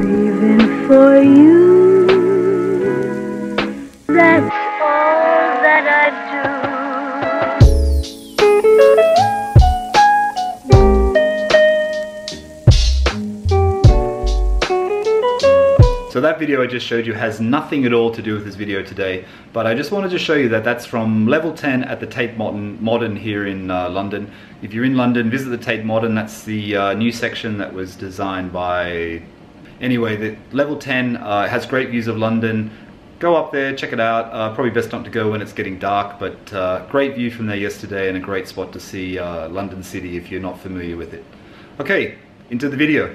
grieving for you. That's all that I do. So that video I just showed you has nothing at all to do with this video today, but I just wanted to show you that that's from level 10 at the Tate Modern here in London. If you're in London, visit the Tate Modern. That's the new section that was designed by... Anyway, the level 10 has great views of London. Go up there, check it out. Probably best not to go when it's getting dark, but great view from there yesterday and a great spot to see London City if you're not familiar with it. Okay, into the video.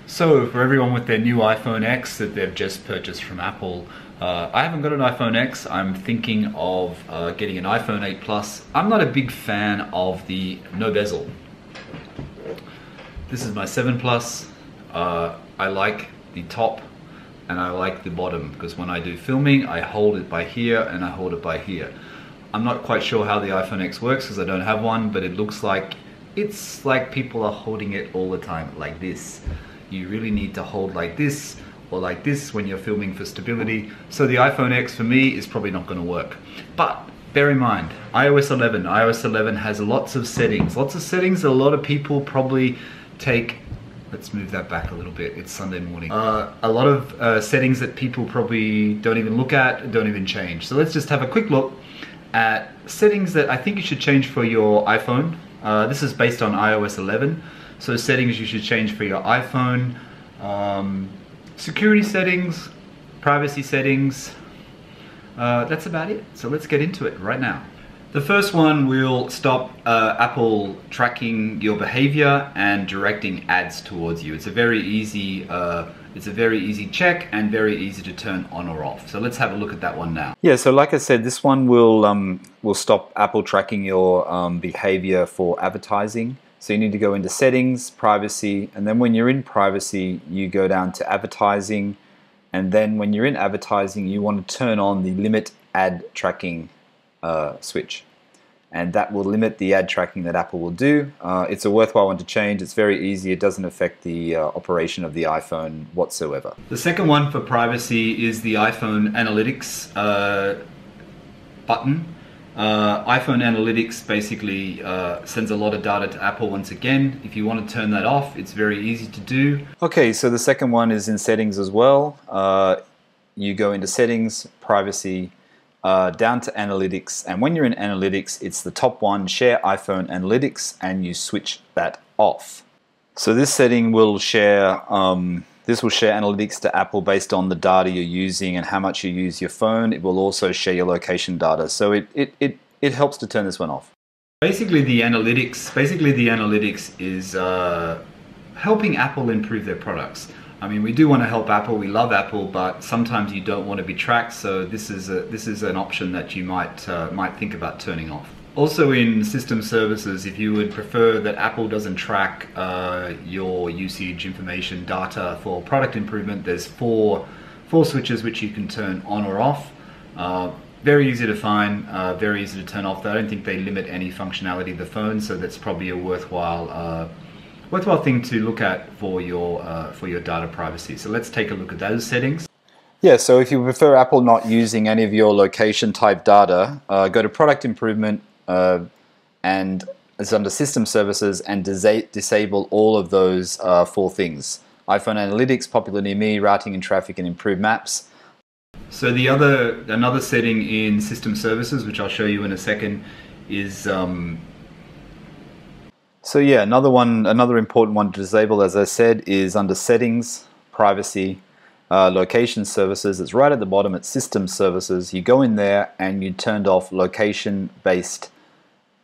So for everyone with their new iPhone X that they've just purchased from Apple, I haven't got an iPhone X. I'm thinking of getting an iPhone 8 Plus. I'm not a big fan of the no bezel. This is my 7 Plus. I like the top and I like the bottom because when I do filming I hold it by here and I hold it by here. I'm not quite sure how the iPhone X works because I don't have one, but it looks like it's like people are holding it all the time like this. You really need to hold like this or like this when you're filming for stability. So the iPhone X for me is probably not going to work. But bear in mind, iOS 11. iOS 11 has lots of settings. Lots of settings that a lot of people probably take. Let's move that back a little bit. It's Sunday morning. A lot of settings that people probably don't even look at, don't even change. So let's just have a quick look at settings that I think you should change for your iPhone. This is based on iOS 11. So settings you should change for your iPhone, security settings, privacy settings, that's about it. So let's get into it right now. The first one will stop Apple tracking your behavior and directing ads towards you. It's a very easy check and very easy to turn on or off. So let's have a look at that one now. Yeah, so like I said, this one will stop Apple tracking your behavior for advertising. So you need to go into settings, privacy, and then when you're in privacy, you go down to advertising. And then when you're in advertising, you want to turn on the limit ad tracking switch. And that will limit the ad tracking that Apple will do. It's a worthwhile one to change. It's very easy. It doesn't affect the operation of the iPhone whatsoever. The second one for privacy is the iPhone Analytics button. iPhone Analytics basically sends a lot of data to Apple once again. If you want to turn that off, it's very easy to do. Okay, so the second one is in settings as well. You go into settings, privacy, down to analytics, and when you're in analytics, it's the top one, share iPhone Analytics, and you switch that off. So this setting will share analytics to Apple based on the data you're using and how much you use your phone. It will also share your location data. So it helps to turn this one off. Basically the analytics is helping Apple improve their products. I mean, we do want to help Apple, we love Apple, but sometimes you don't want to be tracked, so this is an option that you might think about turning off. Also in system services, if you would prefer that Apple doesn't track your usage information data for product improvement, there's four switches which you can turn on or off. Very easy to find, very easy to turn off. I don't think they limit any functionality of the phone, so that's probably a worthwhile thing to look at for your data privacy. So let's take a look at those settings. Yeah, so if you prefer Apple not using any of your location type data, go to product improvement and it's under system services and disable all of those four things. iPhone Analytics, popular near me, routing and traffic, and improved maps. So another setting in system services, which I'll show you in a second, is so yeah, another important one to disable, as I said, is under settings, privacy, location services. It's right at the bottom. It's system services. You go in there and you turned off location-based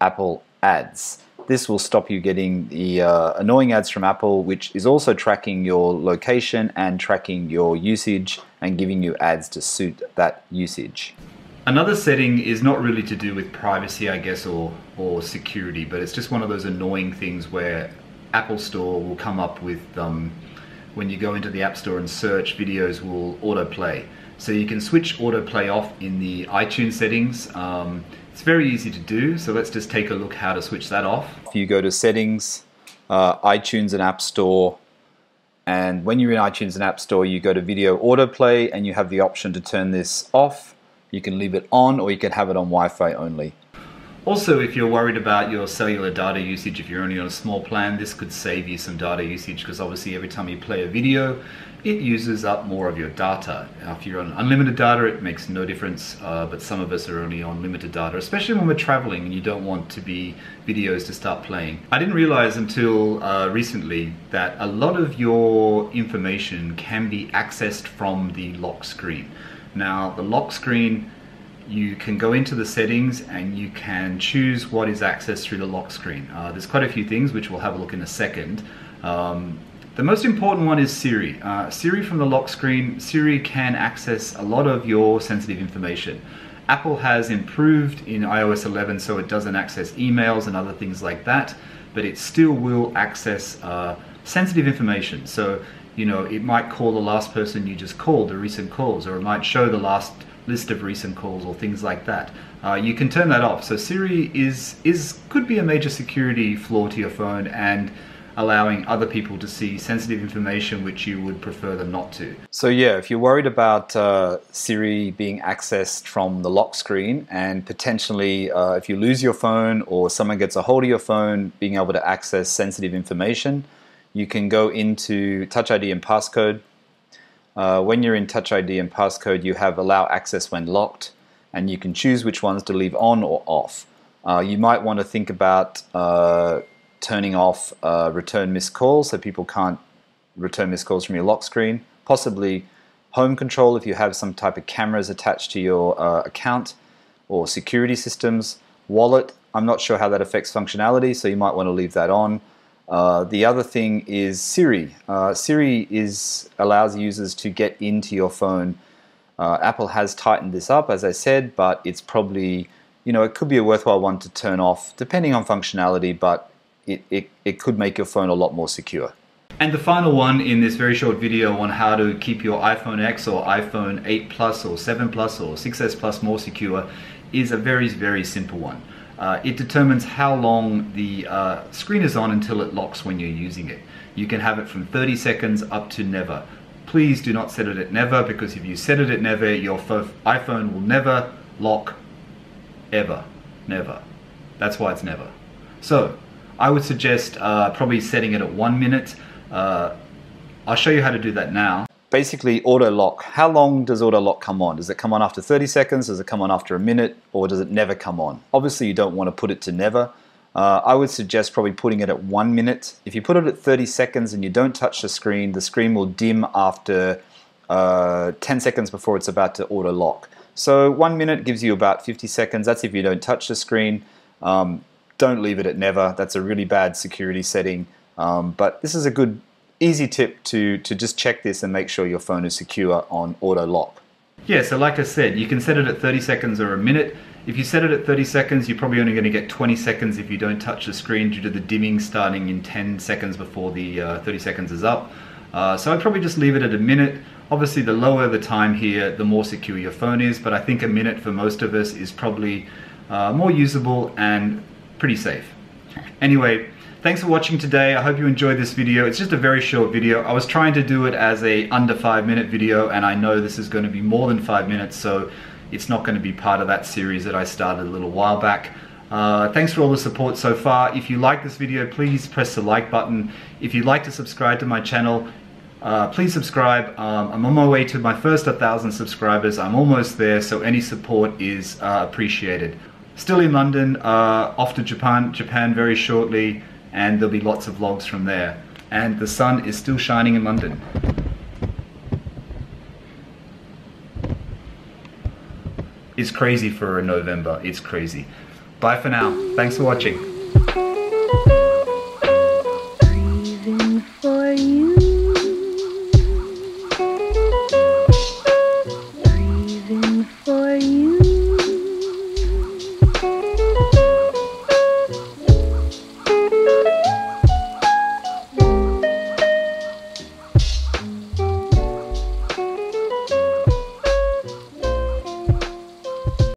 Apple ads. This will stop you getting the annoying ads from Apple, which is also tracking your location and tracking your usage and giving you ads to suit that usage. Another setting is not really to do with privacy, I guess, or security, but it's just one of those annoying things where Apple Store will come up with, when you go into the App Store and search, videos will autoplay. So you can switch autoplay off in the iTunes settings. It's very easy to do, so let's just take a look how to switch that off. If you go to settings, iTunes and App Store, And when you're in iTunes and App Store, you go to Video Autoplay and you have the option to turn this off. You can leave it on, or you can have it on Wi-Fi only. Also, if you're worried about your cellular data usage, if you're only on a small plan, this could save you some data usage, because obviously every time you play a video, it uses up more of your data. If you're on unlimited data, it makes no difference, but some of us are only on limited data, especially when we're traveling and you don't want videos to start playing. I didn't realize until recently that a lot of your information can be accessed from the lock screen. Now, the lock screen, you can go into the settings and you can choose what is accessed through the lock screen. There's quite a few things which we'll have a look in a second. The most important one is Siri. Siri from the lock screen, Siri can access a lot of your sensitive information. Apple has improved in iOS 11 so it doesn't access emails and other things like that, but it still will access sensitive information. So, you know, it might call the last person you just called, the recent calls, or it might show the last list of recent calls or things like that. You can turn that off. So Siri could be a major security flaw to your phone and allowing other people to see sensitive information which you would prefer them not to. So yeah, if you're worried about Siri being accessed from the lock screen and potentially if you lose your phone or someone gets a hold of your phone, being able to access sensitive information, you can go into Touch ID and passcode. When you're in Touch ID and passcode, you have allow access when locked, and you can choose which ones to leave on or off. You might want to think about turning off return missed calls, so people can't return missed calls from your lock screen. Possibly home control if you have some type of cameras attached to your account, or security systems. Wallet, I'm not sure how that affects functionality, so you might want to leave that on. The other thing is Siri. Siri allows users to get into your phone. Apple has tightened this up, as I said, but it's probably, you know, it could be a worthwhile one to turn off, depending on functionality, but it could make your phone a lot more secure. And the final one in this very short video on how to keep your iPhone X or iPhone 8 Plus or 7 Plus or 6S Plus more secure is a very, very simple one. It determines how long the screen is on until it locks when you're using it. You can have it from 30 seconds up to never. Please do not set it at never, because if you set it at never, your iPhone will never lock, ever, never. That's why it's never. So I would suggest probably setting it at 1 minute. I'll show you how to do that now. Basically, auto lock. How long does auto lock come on? Does it come on after 30 seconds? Does it come on after a minute? Or does it never come on? Obviously, you don't want to put it to never. I would suggest probably putting it at 1 minute. If you put it at 30 seconds and you don't touch the screen will dim after 10 seconds before it's about to auto lock. So 1 minute gives you about 50 seconds. That's if you don't touch the screen. Don't leave it at never. That's a really bad security setting. But this is a good, easy tip to just check this and make sure your phone is secure on auto lock. Yeah, so like I said, you can set it at 30 seconds or a minute. If you set it at 30 seconds, you're probably only going to get 20 seconds if you don't touch the screen due to the dimming starting in 10 seconds before the 30 seconds is up. So I'd probably just leave it at a minute. Obviously, the lower the time here, the more secure your phone is, but I think a minute for most of us is probably more usable and pretty safe. Anyway, thanks for watching today. I hope you enjoyed this video. It's just a very short video. I was trying to do it as a under 5 minute video, and I know this is going to be more than 5 minutes, so it's not going to be part of that series that I started a little while back. Thanks for all the support so far. If you like this video, please press the like button. If you'd like to subscribe to my channel, please subscribe. I'm on my way to my first 1,000 subscribers. I'm almost there, so any support is appreciated. Still in London, off to Japan very shortly, and there'll be lots of vlogs from there. And the sun is still shining in London. It's crazy for a November, it's crazy. Bye for now, thanks for watching.